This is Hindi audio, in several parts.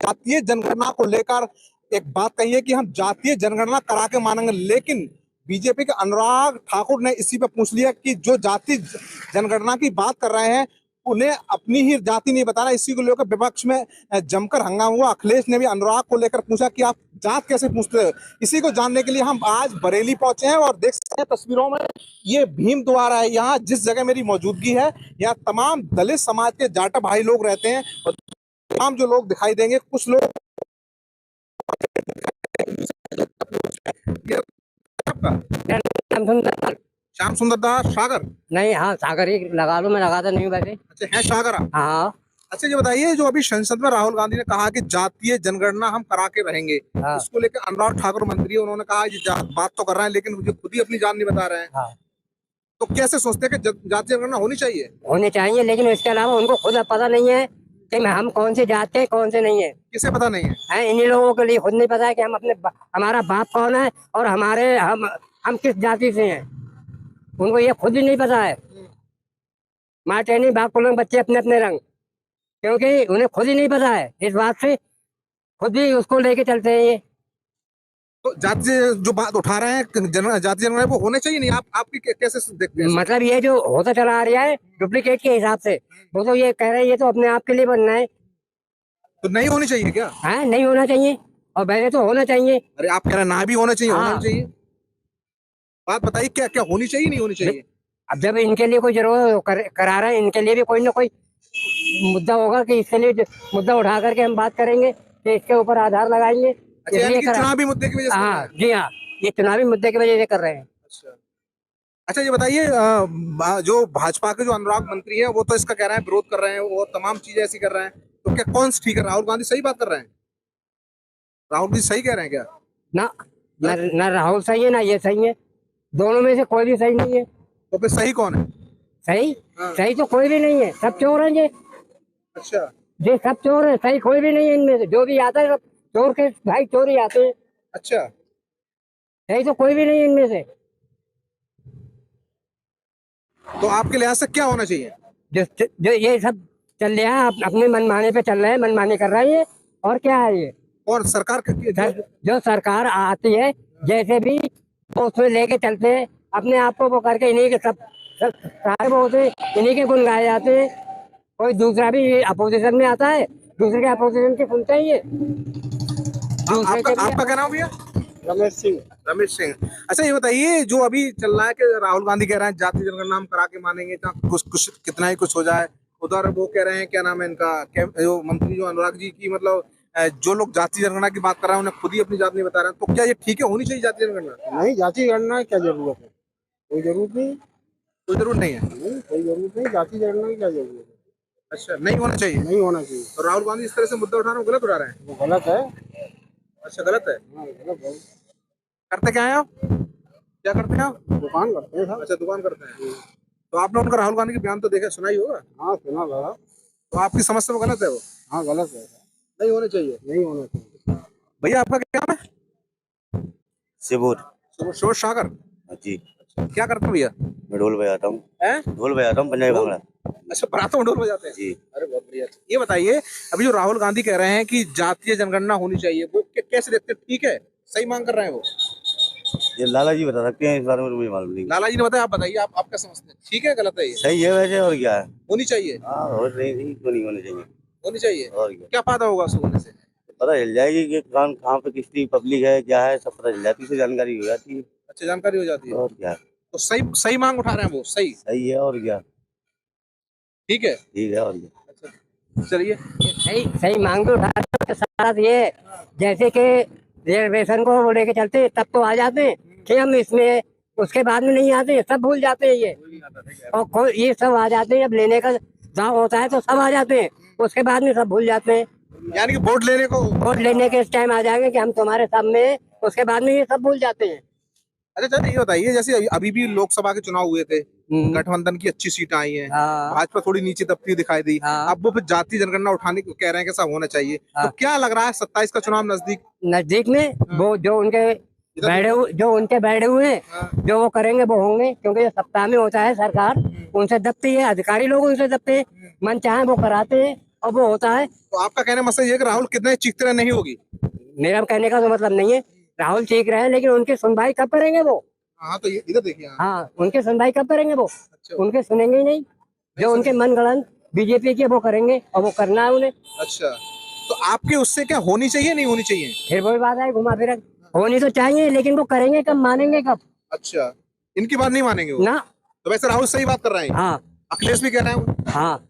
जातीय जनगणना को लेकर एक बात कही है कि हम जातीय जनगणना करा के मानेंगे, लेकिन बीजेपी के अनुराग ठाकुर ने इसी पे पूछ लिया कि जो जाति जनगणना की बात कर रहे हैं उन्हें अपनी ही जाति नहीं बताना। इसी को लेकर विपक्ष में जमकर हंगामा हुआ। अखिलेश ने भी अनुराग को लेकर पूछा कि आप जात कैसे पूछते हो। इसी को जानने के लिए हम आज बरेली पहुंचे हैं और देख सकते हैं तस्वीरों में ये भीम द्वार है। यहाँ जिस जगह मेरी मौजूदगी है यहाँ तमाम दलित समाज के जाटा भाई लोग रहते हैं और तमाम जो लोग दिखाई देंगे, कुछ लोग श्याम सुंदर दास सागर नहीं, हाँ सागर ही लगा लो, मैं लगाता नहीं हूँ वैसे। अच्छा है सागर आप? हाँ। अच्छा ये बताइए, जो अभी संसद में राहुल गांधी ने कहा कि जातीय जनगणना हम करा के रहेंगे, हाँ। इसको लेकर अनुराग ठाकुर मंत्री है, उन्होंने कहा ये बात तो कर रहे हैं लेकिन मुझे खुद ही अपनी जान नहीं बता रहे हैं। हाँ। तो कैसे सोचते हैं कि जातीय जनगणना होनी चाहिए? होनी चाहिए, लेकिन इसके अलावा उनको खुद पता नहीं है कि हम कौन से जाते हैं कौन से नहीं है। किसे पता नहीं है? इन्हीं लोगों के लिए खुद नहीं पता है कि हम हमारा बाप कौन है और हम किस जाति से हैं। उनको ये खुद ही नहीं पता है। माटे नहीं बाप को बच्चे अपने अपने रंग, क्योंकि उन्हें खुद ही नहीं पता है। इस बात से खुद ही उसको लेके चलते हैं ये। तो जातीय जो बात उठा रहे हैं जातीय जनगणना वो होने चाहिए नहीं, आपकी कैसे देखते हैं? मतलब ये जो होता चला आ रहा है डुप्लीकेट के हिसाब से, वो तो ये कह रहे हैं ये तो अपने आप के लिए बनना है। तो नहीं होनी चाहिए क्या? हाँ, नहीं होना चाहिए और वैसे तो होना चाहिए। अरे आप कह रहे हैं ना भी होना चाहिए? हाँ। होना चाहिए। बात बताइए क्या क्या होनी चाहिए नहीं होनी चाहिए? अब जब इनके लिए कोई जरूरत करा रहे हैं, इनके लिए भी कोई ना कोई मुद्दा होगा कि इसके लिए मुद्दा उठा करके हम बात करेंगे कि इसके ऊपर आधार लगाएंगे। अच्छा, यानी कि चुनावी मुद्दे की वजह से? हाँ जी हाँ, ये चुनावी मुद्दे की वजह से कर रहे हैं। अच्छा ये बताइए, जो भाजपा के जो अनुराग मंत्री है वो तो इसका कह रहे हैं विरोध कर रहे हैं, वो तमाम चीजें ऐसी कर रहे हैं, तो क्या कौन ठीक है? राहुल गांधी सही बात कर रहे हैं? राहुल गांधी सही कह रहे हैं क्या? ना राहुल सही है ना ये सही है, दोनों में से कोई भी सही नहीं है। तो फिर सही कौन है? सही? हाँ। सही तो कोई भी नहीं है, सब चोर हैं ये। अच्छा ये सब चोर है, सही कोई भी नहीं है इनमें से। जो भी आता है सब चोर के भाई चोर ही आते हैं। अच्छा, सही तो कोई भी नहीं है इनमें से। तो आपके लिहाज से क्या होना चाहिए? जो ये सब चल रहा है अपने मनमाने पे चल रहे हैं, मनमानी कर रहे हैं। और क्या है ये? और सरकार जो सरकार आती है जैसे भी वो उसमें लेके चलते हैं अपने आप को, वो करके इन्हीं के सब सारे वो होते इन्हीं के गुण गाए जाते हैं। कोई दूसरा भी अपोजिशन में आता है, दूसरे के अपोजिशन के सुनते हैं ये। आपका क्या नाम भैया? रमेश सिंह। रमेश सिंह। अच्छा ये बताइए, जो अभी चल रहा है कि राहुल गांधी कह रहे हैं जातीय जनगणना हम करा के मानेंगे, कुछ कितना ही कुछ हो जाए। उधर वो कह रहे हैं, क्या नाम है इनका, जो मंत्री जो अनुराग जी की, मतलब जो लोग जातीय जनगणना की बात कर रहे हैं उन्हें खुद ही अपनी जात नहीं बता रहे हैं। तो क्या ये ठीक है, होनी चाहिए जातीय जनगणना? नहीं, जाति गणना की क्या जरूरत है? कोई जरूरत नहीं। कोई जरूरत नहीं है? नहीं, कोई जरूरत नहीं, जाति गणना की क्या जरूरत है? अच्छा, नहीं होना चाहिए? नहीं होना चाहिए। तो राहुल गांधी इस तरह से मुद्दा उठा रहे हैं, गलत उठा रहे हैं? वो गलत है। अच्छा गलत है? हाँ, गलत है। करते क्या है आप? क्या करते हैं आप? दुकान करते हैं। अच्छा दुकान करते हैं। तो आपने उनका राहुल गांधी की बयान तो देखा सुना ही होगा? हाँ सुना था। तो आपकी समझ से वो गलत है? वो हाँ गलत है, नहीं होने चाहिए। नहीं होना चाहिए। भैया आपका क्या नाम है? शिवूर शिव सागर जी। क्या करते हैं भैया? मैं ढोल बजाता हूँ। ढोल बजाता हूँ, पंजाबी भांगड़ा। अच्छा, बारातों में ढोल बजाते हैं? जी। अरे बहुत बढ़िया। ये बताइए, अभी जो राहुल गांधी कह रहे हैं कि जातीय जनगणना होनी चाहिए, वो कैसे देखते हैं? ठीक है, सही मांग कर रहे हैं वो? ये लाला जी बता सकते हैं, इस बारे में मुझे मालूम नहीं। लाला जी ने बताया, आप बताइए, आप क्या समझते हैं? ठीक है गलत है ये? सही है वैसे, और क्या है? होनी चाहिए। हाँ, और नहीं तो नहीं होनी चाहिए। होनी चाहिए। और क्या फायदा होगा उसको होने से? पता चल जाएगी कि कहाँ पे किसकी पब्लिक है, क्या है, सब पता चल जाती है, जानकारी हो जाती है। अच्छा, जानकारी हो जाती है। और क्या? तो सही मांग उठा रहे हैं वो? सही है, और क्या? ठीक है, ठीक है, और क्या? अच्छा चलिए, सही मांग तो उठा रहे हैं। साथ ये जैसे कि रिजर्वेशन को वो लेके चलते तब तो आ जाते हैं कि हम इसमें, उसके बाद में नहीं आते, सब भूल जाते हैं ये। और ये सब आ जाते हैं, जब लेने का दाव होता है तो सब आ जाते हैं, उसके बाद में सब भूल जाते हैं। यानी कि वोट लेने के टाइम आ जाएंगे कि हम तुम्हारे सामने, उसके बाद में ये सब भूल जाते हैं। अच्छा चलिए, ये बताइए, जैसे अभी भी लोकसभा के चुनाव हुए थे, गठबंधन की अच्छी सीट आई हैं, भाजपा थोड़ी नीचे दबती दिखाई दी, अब वो फिर जातीय जनगणना उठाने को कह रहे हैं, कैसा होना चाहिए? तो क्या लग रहा है 27 का चुनाव नजदीक में वो जो उनके बैठे हुए हैं, जो वो करेंगे वो होंगे, क्योंकि ये सप्ताह में होता है, सरकार उनसे दबती है, अधिकारी लोग उनसे दबते हैं, मन चाहे वो कराते हैं और वो होता है। तो आपका कहने का मतलब ये है कि राहुल कितने चीखते रहे नहीं होगी। मेरा कहने का तो मतलब नहीं है, राहुल ठीक रहे लेकिन उनकी सुनवाई कब करेंगे वो? हाँ तो इधर देखिए। हाँ। हाँ, उनकी सुनवाई कब करेंगे वो? अच्छा। उनके सुनेंगे ही नहीं। जो उनके मनगढ़ंत बीजेपी के वो करेंगे और वो करना है उन्हें। अच्छा, तो आपके उससे क्या होनी चाहिए नहीं होनी चाहिए? फिर वही बात है, घुमा फिरा होनी तो चाहिए लेकिन वो करेंगे कब, मानेंगे कब? अच्छा, इनकी बात नहीं मानेंगे वो। ना। तो वैसे राहुल सही बात कर रहे हैं। हाँ अखिलेश भी कह रहे हैं। हाँ।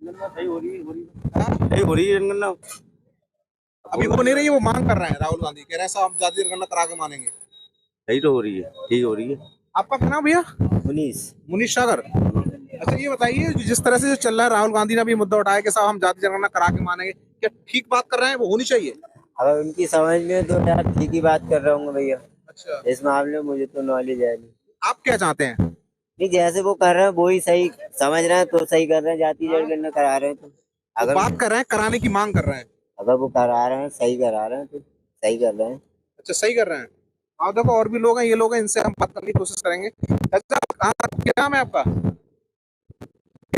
सही हो रही है जनगणना। अभी वो नहीं रही है, वो मांग कर रहे हैं। राहुल गांधी कह रहे हैं साहब हम जाति जनगणना करा के मानेंगे। सही तो हो रही है, ठीक हो रही है। आपका क्या नाम भैया? मुनीस। मुनीश सागर। अच्छा ये बताइए, जिस तरह से जो चल रहा है, राहुल गांधी ने अभी मुद्दा उठाया कि साहब हम जाति जनगणना करा के मानेंगे, क्या ठीक बात कर रहे हैं? वो होनी चाहिए। अगर उनकी समझ में तो यार ठीक ही बात कर रहा हूँ भैया। अच्छा, इस मामले में मुझे तो नॉलेज है नहीं। आप क्या चाहते हैं? नहीं, जैसे वो कर रहे हैं वो ही सही समझ रहे हैं तो सही कर रहे हैं, जाति जनगणना करा रहे हैं तो वो अगर बात कर रहे हैं, कराने की मांग कर रहे हैं। अगर वो करा रहे हैं सही करा रहे हैं तो सही कर रहे हैं। अच्छा, सही कर रहे हैं। हाँ देखो, और भी लोग हैं, ये लोग हैं, इनसे हम बात करने की कोशिश करेंगे। अच्छा, क्या नाम है आपका?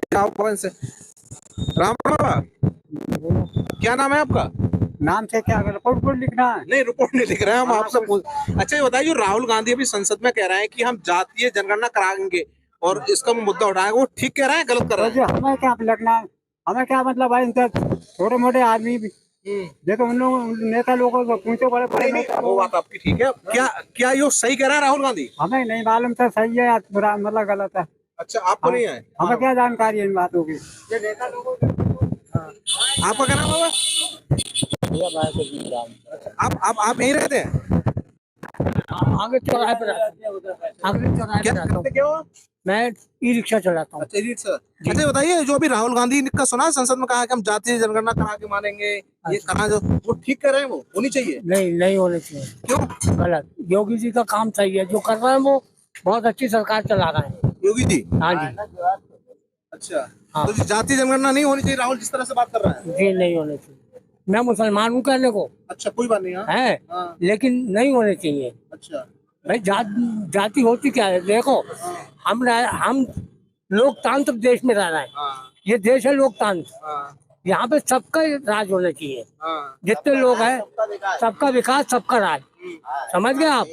क्या हुआ इनसे? राम बाबा, क्या नाम है आपका? नाम से क्या रिपोर्ट लिखना है? नहीं, रिपोर्ट नहीं लिख रहे हैं हम आपसे पूछ। अच्छा ये बताइए, जो राहुल गांधी अभी संसद में कह रहे हैं कि हम जातीय जनगणना कराएंगे और इसका मुद्दा उठाएंगे, वो ठीक कह रहे हैं गलत कर रहे हैं? हमें क्या लगना है, हमें क्या मतलब भाई, इनसे छोटे मोटे आदमी भी देखो, उन लोग नेता लोगों को पूछो, बड़े बड़े नेता वो बात आपकी ठीक है। क्या क्या ये सही कह रहा है राहुल गांधी? हमें नहीं मालूम था सही है या बुरा, मतलब गलत है। अच्छा, आपको नहीं है? हमें क्या जानकारी है इन बातों की? आपका क्या नाम है? आप यहीं रहते हैं? आगे चौराहे पे आगे चौराहे क्या करते क्या हो? मैं ई रिक्शा चलाता हूँ। अच्छा, अच्छा ये बताइए, जो अभी राहुल गांधी का सुना है संसद में कहा कि हम जातीय जनगणना करा के मानेंगे, ये करा, जो वो ठीक कर रहे हैं, वो होनी चाहिए? नहीं, नहीं होने चाहिए। क्यों? गलत। योगी जी का काम सही है, जो कर रहे हैं वो बहुत अच्छी सरकार चला रहा है। योगी जी? हाँ जी। अच्छा, हाँ। तो जातीय जनगणना नहीं होनी चाहिए, राहुल जिस तरह से बात कर रहा है। जी नहीं होने चाहिए। मैं मुसलमान हूँ कहने को अच्छा, कोई बात नहीं। हाँ। है, हाँ। लेकिन नहीं होने चाहिए। अच्छा। भाई जाति होती क्या है? देखो, हम लोकतांत्रिक देश में रह रहे हैं। हाँ। ये देश है लोकतंत्र। हाँ। यहाँ पे सबका राज होना चाहिए। हाँ। जितने लोग हैं सबका विकास, सबका राज। समझ गए आप?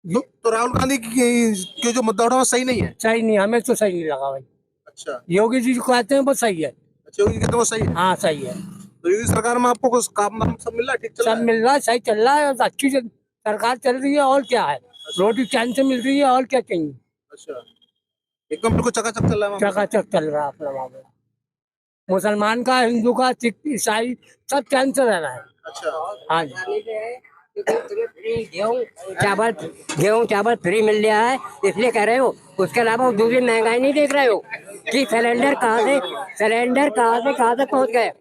तो राहुल गांधी के जो मुद्दा उठा वो सही नहीं है? सही नहीं, हमें तो सही नहीं लगा भाई। अच्छा। योगी जी जो कहते हैं वो सही है। अच्छा, योगी कहते हैं वो सही है? हाँ सही है। तो योगी सरकार में आपको कुछ काम वाम सब मिल रहा है, ठीक चल रहा सब है? मिल रहा है, सही चल रहा है और अच्छी सरकार चल रही है। और क्या है, रोटी चैन से मिल रही है, और क्या चाहिए। अच्छा, एकदम बिल्कुल चकाचक चल रहा है वहाँ पे। चकाचक चल रहा है अपना मामला। मुसलमान का, हिंदू का, सिख, ईसाई सब चैन से रह रहा है। अच्छा। हाँ जी। गेहूँ चावल फ्री मिल रहा है इसलिए कह रहे हो। उसके अलावा वो दूसरी महंगाई नहीं देख रहे हो कि सिलेंडर कहाँ से पहुँच गए।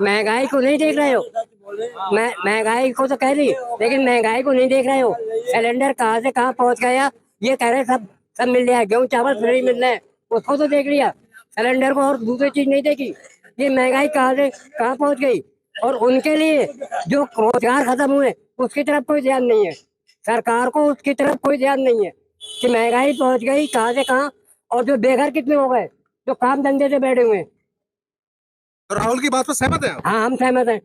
महंगाई को नहीं देख रहे हो। महंगाई को तो कह दी, लेकिन महंगाई को नहीं देख रहे हो। सिलेंडर कहाँ से कहाँ पहुँच गया ये कह रहे, सब सब मिल रहा है। गेहूँ चावल फ्री मिल रहे हैं, उसको तो देख लिया, सिलेंडर को और दूसरी चीज नहीं देखी। ये महंगाई कहाँ से कहाँ पहुँच गई। और उनके लिए जो रोजगार खत्म हुए उसकी तरफ कोई ध्यान नहीं है। सरकार को उसकी तरफ कोई ध्यान नहीं है कि महंगाई पहुंच गई कहाँ से कहाँ, और जो बेघर कितने हो गए, जो काम धंधे से बैठे हुए हैं। तो राहुल की बात पर सहमत है आप? हाँ, हम सहमत हैं।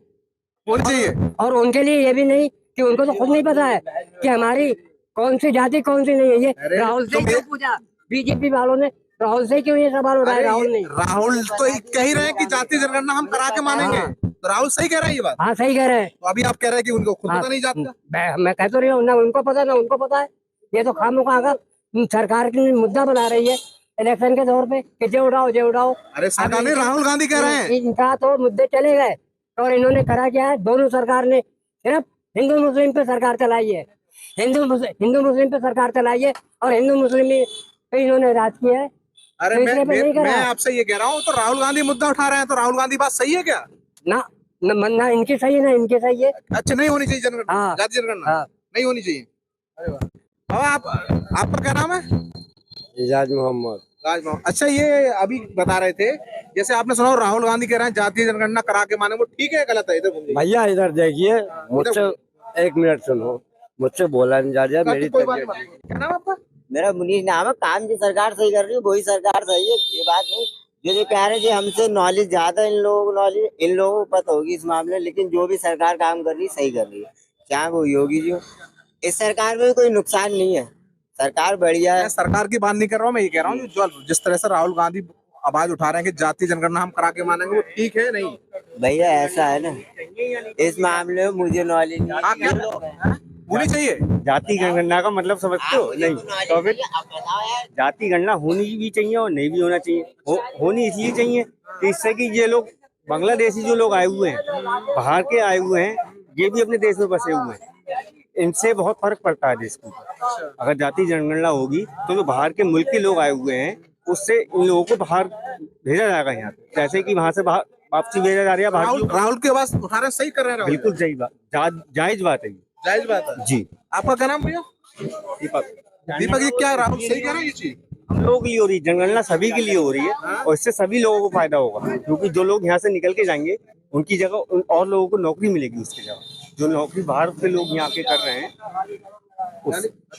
होनी चाहिए। और उनके लिए ये भी नहीं कि उनको तो खुद नहीं पता है कि हमारी कौन सी जाति कौन सी नहीं है। ये राहुल से क्यों पूछा? बीजेपी वालों ने राहुल से क्यों ये सवाल उठाया? राहुल नहीं, राहुल तो कह ही रहे हैं कि जातीय जनगणना हम करा के मानेंगे। तो राहुल सही कह रहे हैं ये बात? हाँ सही कह रहे हैं। तो अभी आप कह रहे हैं कि उनको खुद पता नहीं जाता। मैं कह तो रही हूँ, ना उनको पता ना उनको पता है। ये तो खामोखा का सरकार की मुद्दा बना रही है इलेक्शन के दौर पे कि जे उड़ाओ। अरे सरकार नहीं, राहुल गांधी कह रहे हैं। इनका तो मुद्दे चले गए और इन्होंने करा क्या है, दोनों सरकार ने सिर्फ हिंदू मुस्लिम पे सरकार चलाई है। हिंदू मुस्लिम पे सरकार चलाई है और हिंदू मुस्लिम पे इन्होंने राज किया है। अरे दूसरे पे नहीं करा। मैं आपसे ये कह रहा हूँ, तो राहुल गांधी मुद्दा उठा रहे हैं, तो राहुल गांधी बात सही है क्या? ना इनकी सही है ना इनके सही है। अच्छा, नहीं होनी चाहिए जनगणना, हाँ। जातीय जनगणना हाँ। नहीं होनी चाहिए। अरे वाह। अब आपका क्या नाम है? इजाज मोहम्मद। राजमोहन। अच्छा, ये अभी बता रहे थे, जैसे आपने सुना राहुल गांधी कह रहे हैं जातीय जनगणना करा के माने, वो ठीक है गलत है? इधर घूम जाइए। भैया इधर देखिए, मुझसे एक मिनट सुनो, मुझसे बोला नहीं जा रहा। मेरी कोई बात नहीं। क्या नाम है आपका? मेरा मुनीष नाम है। काम जो सरकार सही कर रही है वही सरकार सही है, ये बात नहीं। जो कह रहे हैं कि हमसे नॉलेज ज्यादा इन लोगों को पता होगी इस मामले में, लेकिन जो भी सरकार काम कर रही है सही कर रही है। चाहे वो योगी जी हो, इस सरकार में कोई नुकसान नहीं है, सरकार बढ़िया है। मैं सरकार की बात नहीं कर रहा हूँ, मैं ये कह रहा हूँ जो जिस तरह से राहुल गांधी आवाज उठा रहे हैं कि जातीय जनगणना हम करा के मानेंगे, वो ठीक है नहीं? भैया ऐसा है ना, इस मामले में मुझे नॉलेज नहीं हाँ, क्या होनी चाहिए? जाति गणना का मतलब समझते हो? नहीं तो फिर जाति गणना होनी भी चाहिए और नहीं भी होना चाहिए। होनी इसलिए चाहिए कि इससे कि ये लोग बांग्लादेशी जो लोग आए हुए हैं, बाहर के आए हुए हैं, ये भी अपने देश में बसे हुए हैं, इनसे बहुत फर्क पड़ता है देश को। अगर जाति जनगणना होगी तो जो बाहर के मुल्क के लोग आए हुए हैं, उससे इन लोगों को बाहर भेजा जाएगा यहाँ से, जैसे कि वहां से बाहर वापसी भेजा जा रहा है। राहुल की आवाज उठा रहे हैं, सही कर रहे हैं राहुल। बिल्कुल सही बात, जायज बात है ये। जायज बात है जी। आपका क्या नाम भैया? दीपक। दीपक जी, क्या राहुल सही कह रहे हैं ये चीज? हम लोगों के लिए हो रही है जनगणना, सभी के लिए हो रही है और इससे सभी लोगों को फायदा होगा, क्योंकि जो लोग यहाँ से निकल के जाएंगे उनकी जगह और लोगों को नौकरी मिलेगी। उसकी जगह जो नौकरी बाहर के लोग यहाँ के कर रहे हैं,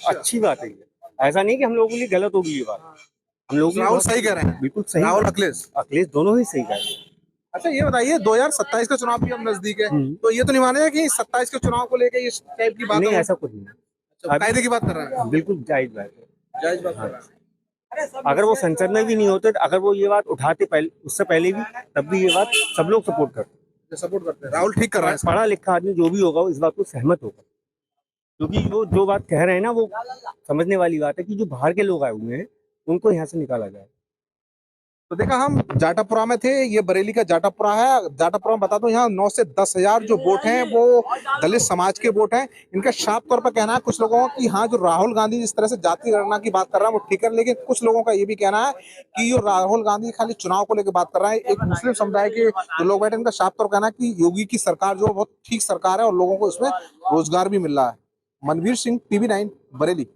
अच्छी बात है। ऐसा नहीं कि हम लोगों के लिए गलत होगी ये बात, हम लोग राहुल सही कह रहे हैं? बिल्कुल सही। राहुल अखिलेश दोनों ही सही कह रहे हैं। अच्छा ये बताइए, 2027 का चुनाव भी अब नजदीक है, तो ये तो नहीं मानेगा कि 27 के चुनाव को लेकर इस टाइप की बात नहीं, हो? ऐसा कुछ नहीं। अच्छा, कायदे की बात कर रहे हैं? बिल्कुल जायज बात है। जायज बात कर रहे हैं। अगर वो संसद में भी नहीं होते, अगर वो ये बात उठाते पहले, उससे पहले भी, तब भी ये बात सब लोग सपोर्ट करते हैं। राहुल ठीक कर रहा है। पढ़ा लिखा आदमी जो भी होगा वो इस बात को सहमत होगा, क्योंकि वो जो बात कह रहे हैं ना, वो समझने वाली बात है कि जो बाहर के लोग आए हुए हैं उनको यहाँ से निकाला जाए। तो देखा, हम जाटापुरा में थे, ये बरेली का जाटापुरा है। जाटापुरा में बता दूं, यहाँ 9 से 10 हजार जो वोट हैं वो दलित समाज के वोट हैं। इनका साफ तौर पर कहना है कुछ लोगों का कि हाँ, जो राहुल गांधी जिस तरह से जाति गणना की बात कर रहा है वो ठीक है, लेकिन कुछ लोगों का ये भी कहना है कि जो राहुल गांधी खाली चुनाव को लेकर बात कर रहा है। एक मुस्लिम समुदाय के जो लोग बैठे, इनका साफ तौर कहना है कि योगी की सरकार जो बहुत ठीक सरकार है और लोगों को इसमें रोजगार भी मिल रहा है। मनवीर सिंह, TV9, बरेली।